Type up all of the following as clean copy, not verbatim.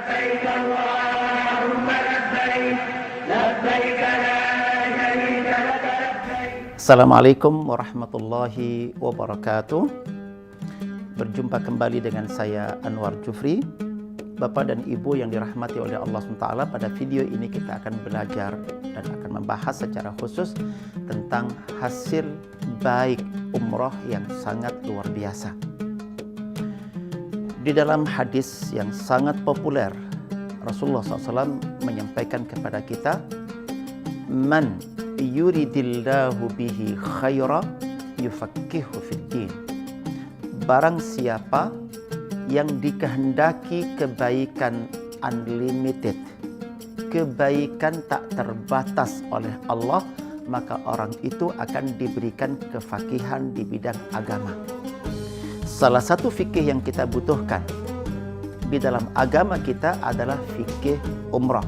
لبيك اللهم لبيك لبيك لا شريك لك لبيك. Assalamualaikum warahmatullahi wabarakatuh. Berjumpa kembali dengan saya Anwar Jufri. Bapak dan Ibu yang dirahmati oleh Allah SWT, pada video ini kita akan belajar dan akan membahas secara khusus tentang hasil baik umroh yang sangat luar biasa. Di dalam hadis yang sangat populer, Rasulullah SAW menyampaikan kepada kita, "Man yuridillahu bihi khaira yufaqihu fiddin." Barang siapa yang dikehendaki kebaikan unlimited, kebaikan tak terbatas oleh Allah, maka orang itu akan diberikan kefakihan di bidang agama. Salah satu fikih yang kita butuhkan di dalam agama kita adalah fikih umrah.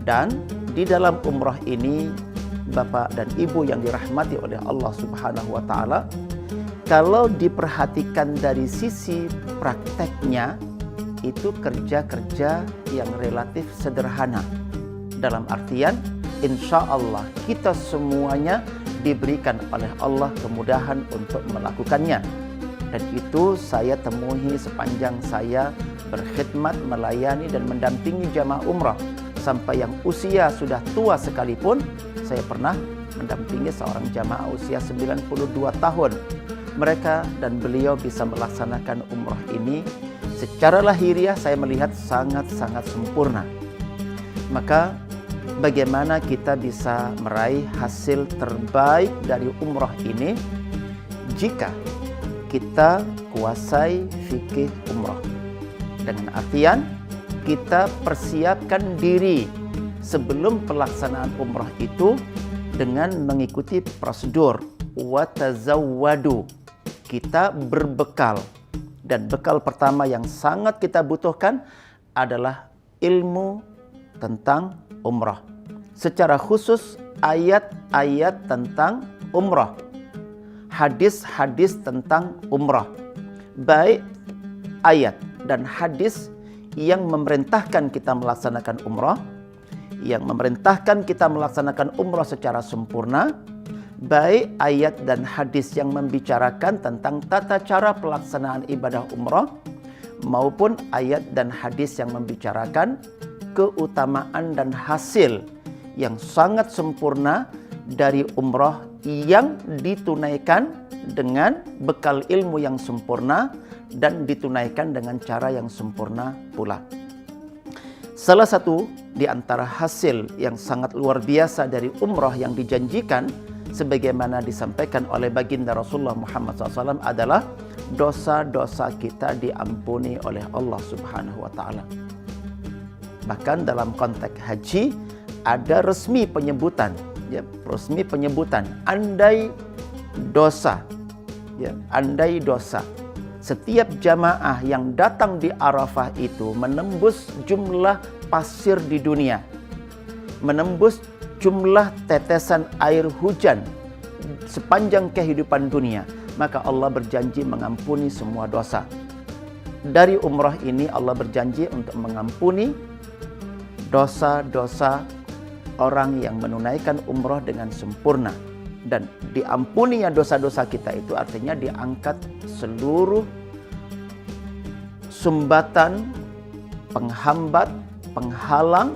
Dan di dalam umrah ini, Bapak dan Ibu yang dirahmati oleh Allah Subhanahu wa Ta'ala, kalau diperhatikan dari sisi prakteknya, itu kerja-kerja yang relatif sederhana. Dalam artian, insya Allah kita semuanya diberikan oleh Allah kemudahan untuk melakukannya. Dan itu saya temui sepanjang saya berkhidmat, melayani dan mendampingi jamaah umrah. Sampai yang usia sudah tua sekalipun, saya pernah mendampingi seorang jamaah usia 92 tahun. Mereka dan beliau bisa melaksanakan umrah ini secara lahiriah, saya melihat sangat-sangat sempurna. Maka bagaimana kita bisa meraih hasil terbaik dari umrah ini jika kita kuasai fikih umrah? Dengan artian kita persiapkan diri sebelum pelaksanaan umrah itu dengan mengikuti prosedur wa tazawwadu. Kita berbekal, dan bekal pertama yang sangat kita butuhkan adalah ilmu tentang umrah. Secara khusus ayat-ayat tentang umrah, hadis-hadis tentang umrah, baik ayat dan hadis yang memerintahkan kita melaksanakan umrah, yang memerintahkan kita melaksanakan umrah secara sempurna, baik ayat dan hadis yang membicarakan tentang tata cara pelaksanaan ibadah umrah, maupun ayat dan hadis yang membicarakan keutamaan dan hasil yang sangat sempurna dari umrah yang ditunaikan dengan bekal ilmu yang sempurna dan ditunaikan dengan cara yang sempurna pula. Salah satu di antara hasil yang sangat luar biasa dari umrah yang dijanjikan, sebagaimana disampaikan oleh baginda Rasulullah Muhammad SAW, adalah dosa-dosa kita diampuni oleh Allah Subhanahu wa Ta'ala. Bahkan dalam konteks haji ada resmi penyebutan, resmi penyebutan andai dosa, andai dosa. Setiap jamaah yang datang di Arafah itu menembus jumlah pasir di dunia, menembus jumlah tetesan air hujan sepanjang kehidupan dunia, maka Allah berjanji mengampuni semua dosa. Dari umrah ini Allah berjanji untuk mengampuni dosa-dosa orang yang menunaikan umrah dengan sempurna. Dan diampuninya dosa-dosa kita itu artinya diangkat seluruh sumbatan, penghambat, penghalang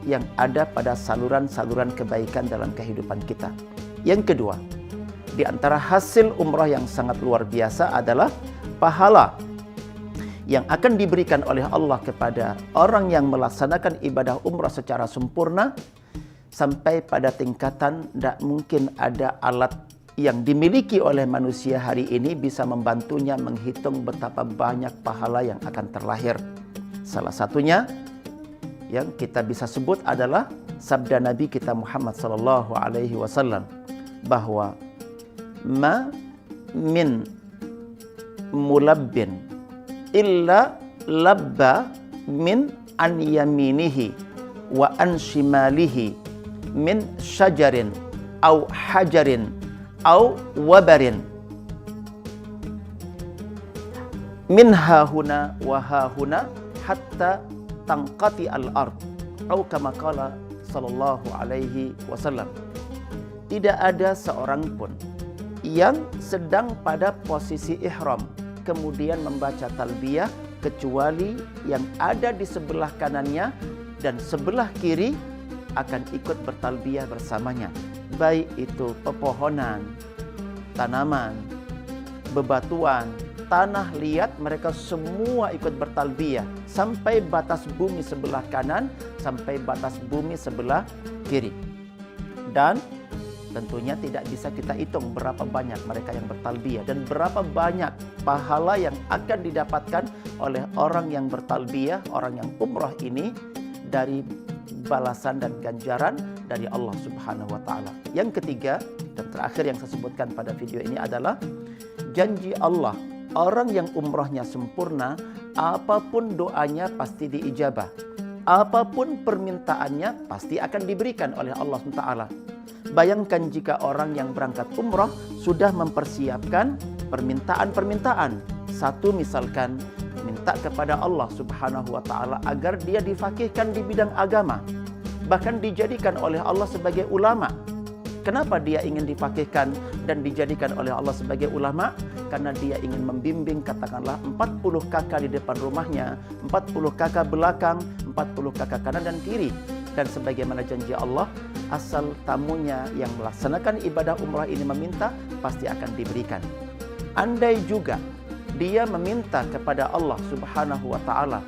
yang ada pada saluran-saluran kebaikan dalam kehidupan kita. Yang kedua, di antara hasil umrah yang sangat luar biasa adalah pahala yang akan diberikan oleh Allah kepada orang yang melaksanakan ibadah umrah secara sempurna, sampai pada tingkatan tidak mungkin ada alat yang dimiliki oleh manusia hari ini bisa membantunya menghitung betapa banyak pahala yang akan terlahir. Salah satunya yang kita bisa sebut adalah sabda Nabi kita Muhammad sallallahu alaihi wasallam, bahwa ma min mulabbin illa labba min an yaminihi wa an shimalihi min syajarin au hajarin au wabarin min hahuna wa hahuna hatta tangqati al-ard atau kama qala sallallahu alaihi wasallam. Tidak ada seorang pun yang sedang pada posisi ihram kemudian membaca talbiyah kecuali yang ada di sebelah kanannya dan sebelah kiri akan ikut bertalbiyah bersamanya. Baik itu pepohonan, tanaman, bebatuan, tanah liat, mereka semua ikut bertalbiyah sampai batas bumi sebelah kanan, sampai batas bumi sebelah kiri. Dan tentunya tidak bisa kita hitung berapa banyak mereka yang bertalbiyah dan berapa banyak pahala yang akan didapatkan oleh orang yang bertalbiyah, orang yang umrah ini dari balasan dan ganjaran dari Allah Subhanahu wa taala. Yang ketiga dan terakhir yang saya sebutkan pada video ini adalah janji Allah. Orang yang umrahnya sempurna, apapun doanya pasti diijabah. Apapun permintaannya pasti akan diberikan oleh Allah SWT. Bayangkan jika orang yang berangkat umrah sudah mempersiapkan permintaan-permintaan. Satu misalkan minta kepada Allah Subhanahu wa taala agar dia difaqihkan di bidang agama, bahkan dijadikan oleh Allah sebagai ulama. Kenapa dia ingin difaqihkan dan dijadikan oleh Allah sebagai ulama? Karena dia ingin membimbing katakanlah 40 kakak di depan rumahnya, 40 kakak belakang, 40 kakak kanan dan kiri. Dan sebagaimana janji Allah, asal tamunya yang melaksanakan ibadah umrah ini meminta, pasti akan diberikan. Andai juga dia meminta kepada Allah Subhanahu wa taala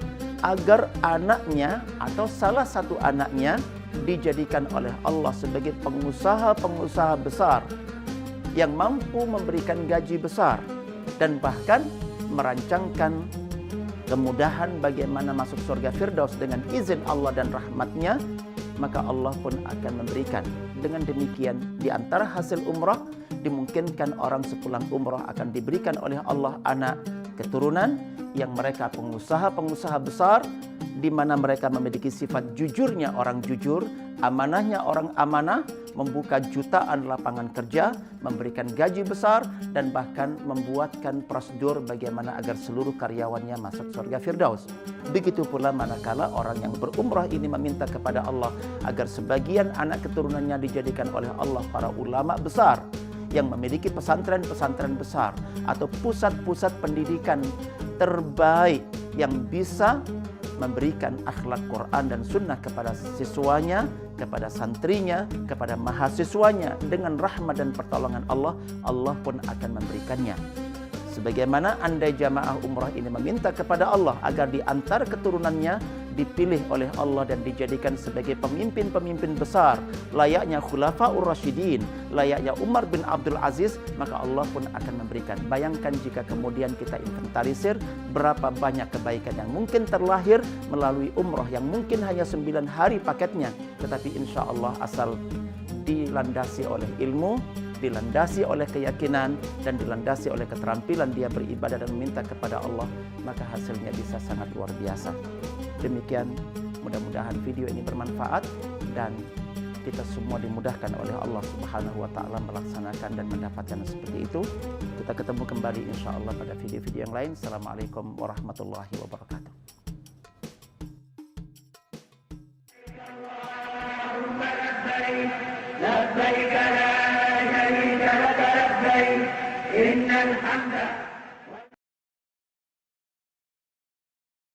agar anaknya atau salah satu anaknya dijadikan oleh Allah sebagai pengusaha-pengusaha besar yang mampu memberikan gaji besar dan bahkan merancangkan kemudahan bagaimana masuk surga Firdaus dengan izin Allah dan rahmatnya, maka Allah pun akan memberikan. Dengan demikian di antara hasil umrah dimungkinkan orang sepulang umrah akan diberikan oleh Allah anak keturunan yang mereka pengusaha-pengusaha besar, di mana mereka memiliki sifat jujurnya orang jujur, amanahnya orang amanah, membuka jutaan lapangan kerja, memberikan gaji besar, dan bahkan membuatkan prosedur bagaimana agar seluruh karyawannya masuk surga Firdaus. Begitu pula manakala orang yang berumrah ini meminta kepada Allah agar sebagian anak keturunannya dijadikan oleh Allah para ulama besar yang memiliki pesantren-pesantren besar atau pusat-pusat pendidikan terbaik yang bisa memberikan akhlak Quran dan sunnah kepada siswanya, kepada santrinya, kepada mahasiswanya dengan rahmat dan pertolongan Allah, Allah pun akan memberikannya. Sebagaimana andai jamaah umrah ini meminta kepada Allah agar di antara keturunannya dipilih oleh Allah dan dijadikan sebagai pemimpin-pemimpin besar, layaknya Khulafaur Rasyidin, layaknya Umar bin Abdul Aziz, maka Allah pun akan memberikan. Bayangkan jika kemudian kita inventarisir berapa banyak kebaikan yang mungkin terlahir melalui umrah yang mungkin hanya 9 hari paketnya, tetapi insya Allah asal dilandasi oleh ilmu, dilandasi oleh keyakinan, dan dilandasi oleh keterampilan dia beribadah dan meminta kepada Allah, maka hasilnya bisa sangat luar biasa. Demikian, mudah-mudahan video ini bermanfaat dan kita semua dimudahkan oleh Allah Subhanahu wa taala melaksanakan dan mendapatkan seperti itu. Kita ketemu kembali insya Allah pada video-video yang lain. Assalamualaikum warahmatullahi wabarakatuh.